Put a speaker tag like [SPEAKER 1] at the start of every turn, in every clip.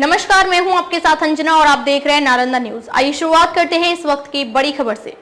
[SPEAKER 1] नमस्कार, मैं हूं आपके साथ अंजना और आप देख रहे हैं नालंदा न्यूज। आइए शुरुआत करते हैं इस वक्त की बड़ी खबर से।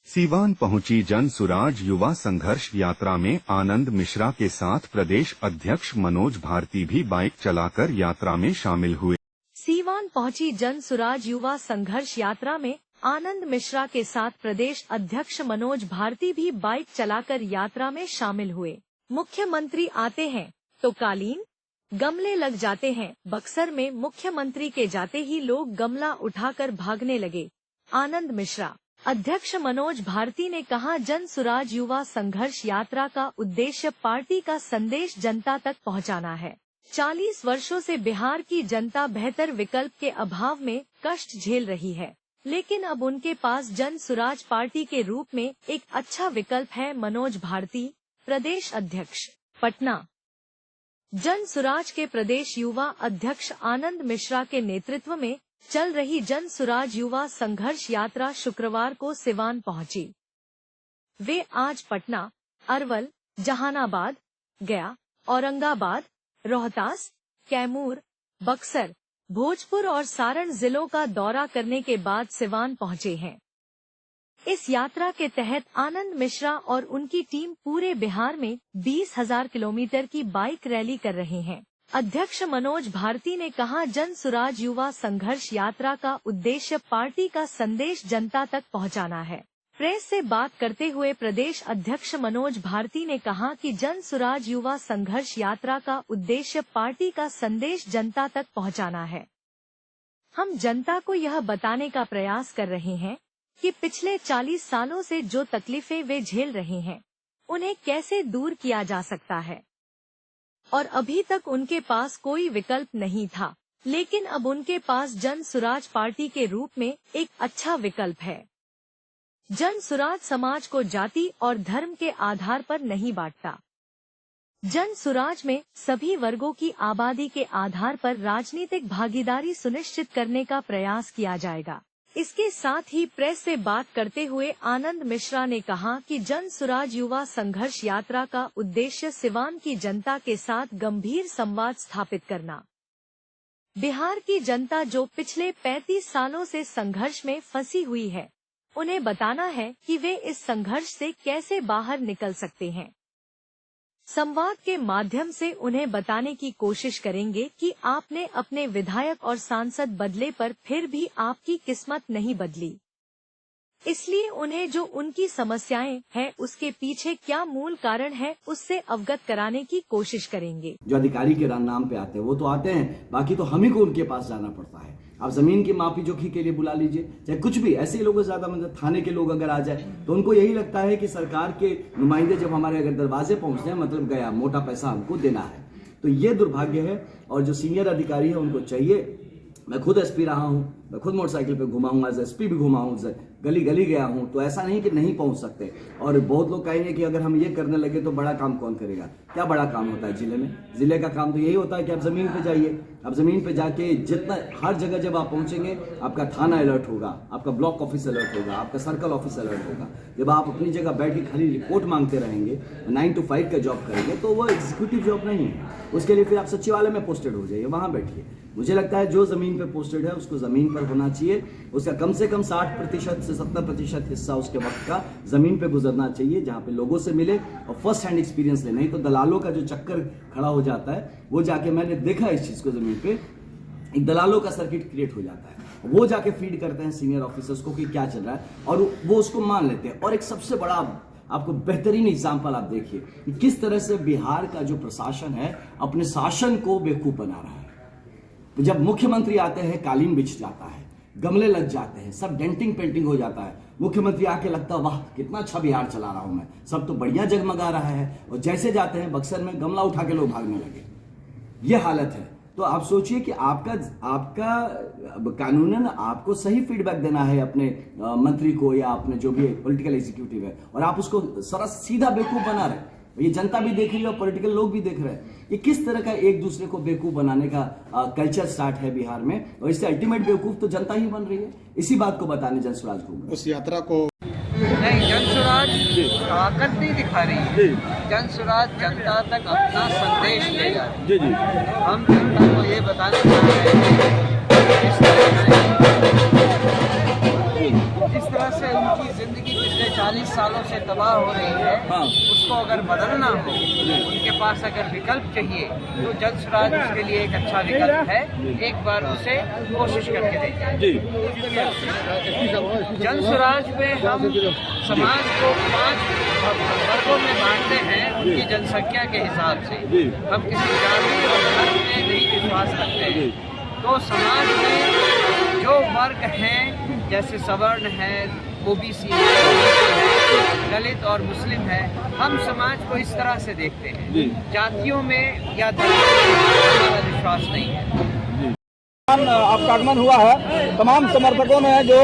[SPEAKER 2] सीवान पहुंची जन सुराज युवा संघर्ष यात्रा में आनंद मिश्रा के साथ प्रदेश अध्यक्ष मनोज भारती भी बाइक चलाकर यात्रा में शामिल हुए।
[SPEAKER 3] सीवान पहुंची जन सुराज युवा संघर्ष यात्रा में आनंद मिश्रा के साथ प्रदेश अध्यक्ष मनोज भारती भी बाइक चलाकर यात्रा में शामिल हुए। मुख्यमंत्री आते हैं तो कालीन गमले लग जाते हैं। बक्सर में मुख्यमंत्री के जाते ही लोग गमला उठाकर भागने लगे। आनंद मिश्रा। अध्यक्ष मनोज भारती ने कहा, जन सुराज युवा संघर्ष यात्रा का उद्देश्य पार्टी का संदेश जनता तक पहुंचाना है। 40 वर्षों से बिहार की जनता बेहतर विकल्प के अभाव में कष्ट झेल रही है, लेकिन अब उनके पास जन सुराज पार्टी के रूप में एक अच्छा विकल्प है। मनोज भारती, प्रदेश अध्यक्ष, पटना। जन सुराज के प्रदेश युवा अध्यक्ष आनंद मिश्रा के नेतृत्व में चल रही जन सुराज युवा संघर्ष यात्रा शुक्रवार को सिवान पहुंची। वे आज पटना, अरवल, जहानाबाद, गया, औरंगाबाद, रोहतास, कैमूर, बक्सर, भोजपुर और सारण जिलों का दौरा करने के बाद सिवान पहुंचे हैं। इस यात्रा के तहत आनंद मिश्रा और उनकी टीम पूरे बिहार में 20,000 किलोमीटर की बाइक रैली कर रहे हैं। अध्यक्ष मनोज भारती ने कहा, जन सुराज युवा संघर्ष यात्रा का उद्देश्य पार्टी का संदेश जनता तक पहुंचाना है। प्रेस से बात करते हुए प्रदेश अध्यक्ष मनोज भारती ने कहा कि जन सुराज युवा संघर्ष यात्रा का उद्देश्य पार्टी का संदेश जनता तक पहुंचाना है। हम जनता को यह बताने का प्रयास कर रहे हैं कि पिछले 40 सालों से जो तकलीफें वे झेल रहे हैं, उन्हें कैसे दूर किया जा सकता है। और अभी तक उनके पास कोई विकल्प नहीं था, लेकिन अब उनके पास जन सुराज पार्टी के रूप में एक अच्छा विकल्प है। जन सुराज समाज को जाति और धर्म के आधार पर नहीं बांटता। जन सुराज में सभी वर्गों की आबादी के आधार पर राजनीतिक भागीदारी सुनिश्चित करने का प्रयास किया जाएगा। इसके साथ ही प्रेस से बात करते हुए आनंद मिश्रा ने कहा कि जन सुराज युवा संघर्ष यात्रा का उद्देश्य सिवान की जनता के साथ गंभीर संवाद स्थापित करना। बिहार की जनता जो पिछले 35 सालों से संघर्ष में फंसी हुई है, उन्हें बताना है कि वे इस संघर्ष से कैसे बाहर निकल सकते हैं। संवाद के माध्यम से उन्हें बताने की कोशिश करेंगे कि आपने अपने विधायक और सांसद बदले पर फिर भी आपकी किस्मत नहीं बदली, इसलिए उन्हें जो उनकी समस्याएं हैं उसके पीछे क्या मूल कारण है उससे अवगत कराने की कोशिश करेंगे।
[SPEAKER 4] जो अधिकारी के नाम पे आते हैं वो तो आते हैं, बाकी तो हम ही को उनके पास जाना पड़ता है। आप जमीन की मापी जोखी के लिए बुला लीजिए, चाहे कुछ भी, ऐसे लोगों से ज्यादा मतलब थाने के लोग अगर आ जाए तो उनको यही लगता है कि सरकार के नुमाइंदे जब हमारे अगर दरवाजे पहुंचते हैं मतलब गया, मोटा पैसा हमको देना है। तो ये दुर्भाग्य है। और जो सीनियर अधिकारी है उनको चाहिए, मैं खुद एसपी रहा हूं, मैं खुद मोटरसाइकिल पे घुमा हूं, एज एसपी भी घुमा हूं, गली गली गया हूं, तो ऐसा नहीं कि नहीं पहुंच सकते। और बहुत लोग कहेंगे कि अगर हम ये करने लगे तो बड़ा काम कौन करेगा। क्या बड़ा काम होता है जिले में? जिले का काम तो यही होता है कि आप जमीन पे जाइए। आप जमीन पे जाके जितना हर जगह जब आप पहुंचेंगे, आपका थाना अलर्ट होगा, आपका ब्लॉक ऑफिस अलर्ट होगा, आपका सर्कल ऑफिस अलर्ट होगा। जब आप अपनी जगह बैठ के खाली रिपोर्ट मांगते रहेंगे, 9 to 5 का जॉब करेंगे, तो वो एग्जीक्यूटिव जॉब नहीं है। उसके लिए फिर आप सचिवालय में पोस्टेड हो जाइए, वहां बैठिए। मुझे लगता है जो जमीन पे पोस्टेड है उसको जमीन पर होना चाहिए। उसका कम से कम 60% से 70% हिस्सा उसके वक्त का जमीन पे गुजरना चाहिए, जहां पे लोगों से मिले और फर्स्ट हैंड एक्सपीरियंस ले। नहीं तो दलालों का जो चक्कर खड़ा हो जाता है, वो जाके, मैंने देखा इस चीज को, जमीन पे एक दलालों का सर्किट क्रिएट हो जाता है। वो जाके फीड करते हैं सीनियर ऑफिसर्स को कि क्या चल रहा है, और वो उसको मान लेते हैं। और एक सबसे बड़ा आपको बेहतरीन एग्जाम्पल आप देखिए कि किस तरह से बिहार का जो प्रशासन है अपने शासन को बेवकूफ बना रहा है। तो जब मुख्यमंत्री आते हैं, कालीन बिछ जाता है, गमले लग जाते हैं, सब डेंटिंग पेंटिंग हो जाता है। मुख्यमंत्री आके लगता है वाह कितना अच्छा बिहार चला रहा हूं मैं, सब तो बढ़िया जगमगा रहा है। और जैसे जाते हैं बक्सर में, गमला उठा के लोग भागने लगे। ये हालत है। तो आप सोचिए कि आपका कानूनन आपको सही फीडबैक देना है अपने मंत्री को या अपने जो भी पॉलिटिकल एग्जीक्यूटिव है, और आप उसको सीधा बेवकूफ बना रहे। ये जनता भी देख रही है और पॉलिटिकल लोग भी देख रहे हैं। ये किस तरह का एक दूसरे को बेवकूफ बनाने का कल्चर स्टार्ट है बिहार में, और इससे अल्टीमेट बेवकूफ तो जनता ही बन रही है। इसी बात को बताने जन सुराज को,
[SPEAKER 5] उस यात्रा को
[SPEAKER 6] नहीं, जन सुराज ताकत नहीं दिखा रही है। जन सुराज जनता तक अपना संदेश ले जा रही है। हम जनता को ये बताना चाह रहे हैं जिस तरह से उनकी जिंदगी पिछले 40 सालों से तबाह हो रही है, उसको अगर बदलना हो, उनके पास अगर विकल्प चाहिए तो जन स्वराज उसके लिए एक अच्छा विकल्प है। एक बार उसे कोशिश करके देखें। जन स्वराज में हम समाज को 5 वर्गों में बांटते हैं उनकी जनसंख्या के हिसाब से। हम किसी जाति और धर्म में नहीं विश्वास रखते हैं। तो समाज में जो वर्ग हैं, जैसे सवर्ण है, ओबीसी है, दलित और मुस्लिम है, हम समाज को इस तरह से देखते हैं। जातियों में या धर्म में हमारा विश्वास नहीं है।
[SPEAKER 5] आपका आगमन हुआ है, तमाम समर्थकों ने जो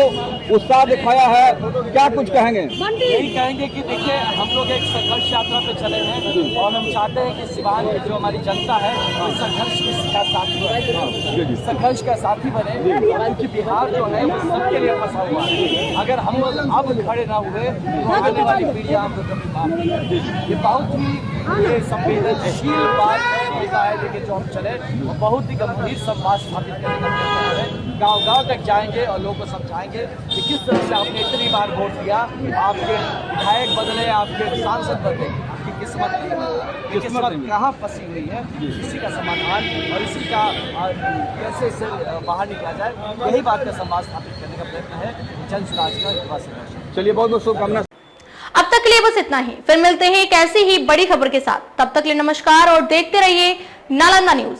[SPEAKER 5] उत्साह दिखाया है, क्या कुछ कहेंगे?
[SPEAKER 7] यही कहेंगे कि देखिए, हम लोग एक संघर्ष यात्रा पे चले हैं और हम चाहते हैं कि सिवान की जो हमारी जनता है वो संघर्ष का साथी बने, संघर्ष का साथी बने। क्योंकि बिहार जो है वो सबके लिए फंसा हुआ है। अगर हम लोग अब खड़े ना हुए तो आने वाली पीढ़ियां हमको कभी माफ नहीं करेगी। ये बहुत ही संवेदनशील बात है लेकिन जो हम चले वो बहुत ही गंभीर संवाद स्थापित करने का प्रयत्न करें। गाँव-गाँव तक जाएंगे और लोगों को समझाएंगे कि किस तरह से आपने इतनी बार वोट दिया, आपके विधायक बदले, आपके सांसद बदले, आपकी किस्मत कहाँ फंसी हुई है, इसी का समाधान और इसी का कैसे इससे बाहर निकला जाए, यही बात का संवाद स्थापित करने का प्रयत्न है जन स्वराज का युवा संघर्ष।
[SPEAKER 5] चलिए, बहुत बहुत शुभकामनाएं।
[SPEAKER 1] अब तक के लिए बस इतना ही। फिर मिलते हैं एक ऐसी ही बड़ी खबर के साथ। तब तक के लिए नमस्कार और देखते रहिए नालंदा न्यूज।